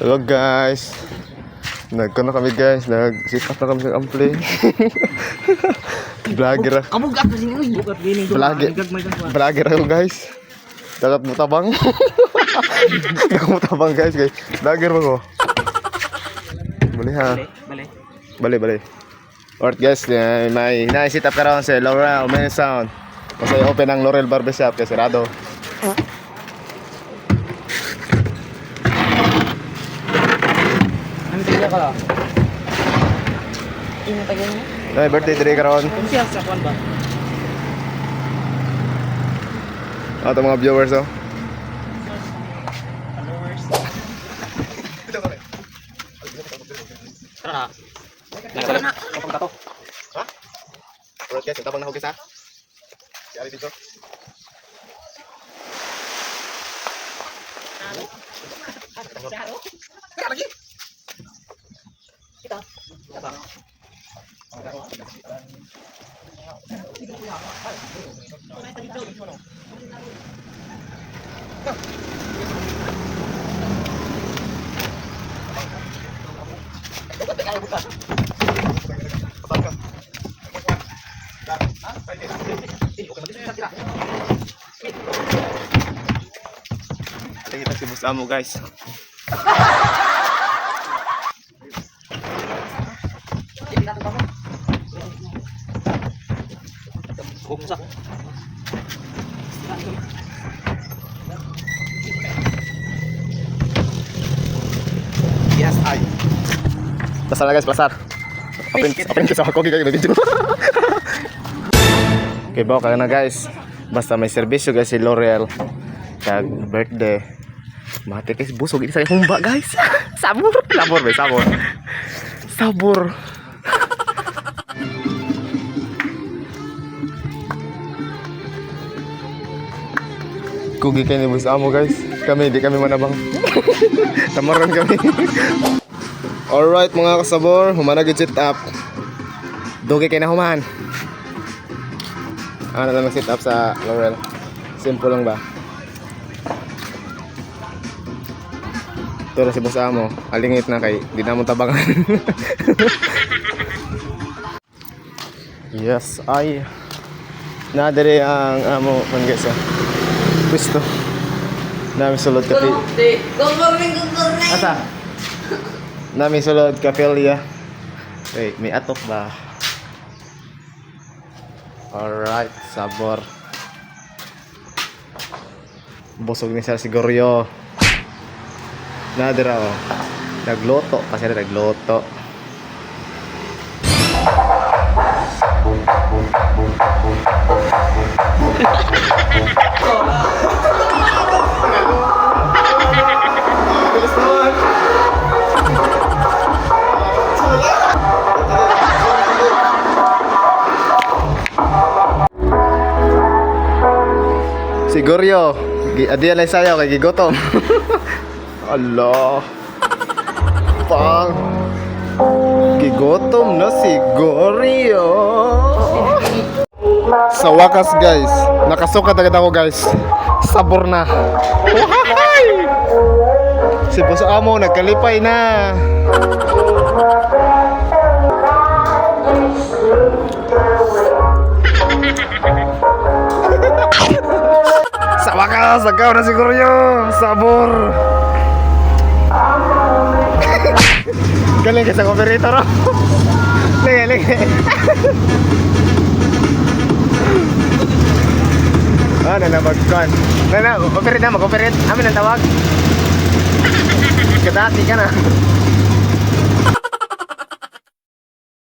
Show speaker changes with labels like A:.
A: Hello guys. Nagkano kami guys, nag-sit up na kami sa ampli. Vlogger ako.
B: Kamugat na siya, bukat gining do.
A: Vlogger ako guys. Dapat mo tabang. Dapat mo tabang guys. Vlogger mo ko. Bali ha. Bali. Alright guys, may na-sit up karon sa Laurel Main Sound. Kasi open ang Laurel Barbershop kasi sarado.
B: Ka lang. Inatagay niya?
A: Ay, birthday today karon.
B: Kung siya sa kwan ba?
A: Ito mga viewers oh.
B: Followers. Tara na. Kapag ka to.
A: Ha? Alright guys, tabang na hugis ha. Yari dito. Kaya lagi.
B: Kita. Apa?
A: Kita si Bos Amo guys.
B: Bumsak.
A: Yes, ay. Pasar na guys, pasar. Open sa ako kayo video. Okay, bawa ka na guys. Basta may serbisyo guys si L'Oreal. Kag birthday. Mati guys, busog ini saya humba guys. Sabor. Kugi kayo ni Bos Amo guys. Kami, hindi kami manabang. Tamaran kami. Alright mga kasabor, humanagid sit up. Dugi kayo na human. Ano lang sit up sa L'Oreal. Simple lang ba? Ito na si Bos Amo. Alingit na kay di na mo tabangan. Yes, ay. Nadiri ang amo man guys ah. Gusto. Nami sulod ka Asa? Nami sulod ka Pelia. Wait, may atok ba? Alright, sabor. Busog ni Sir Siguryo. Nadira oh. Nagloto kasi nagloto. Siguryo, adiyan lang sayo kay gigotom. Allah. Pang gigotom na Siguryo. Sa wakas guys, nakasukat agad ako guys. Sabor na. Wahay! Si Bos Amo nagkalipay na. Sa wakas, agaw na Siguryo. Sabor. Galing ka sa operator oh. Lege. Ah, nanabagkan. Operate na, mag-operate. Amin ang tawag. Kadati ka na.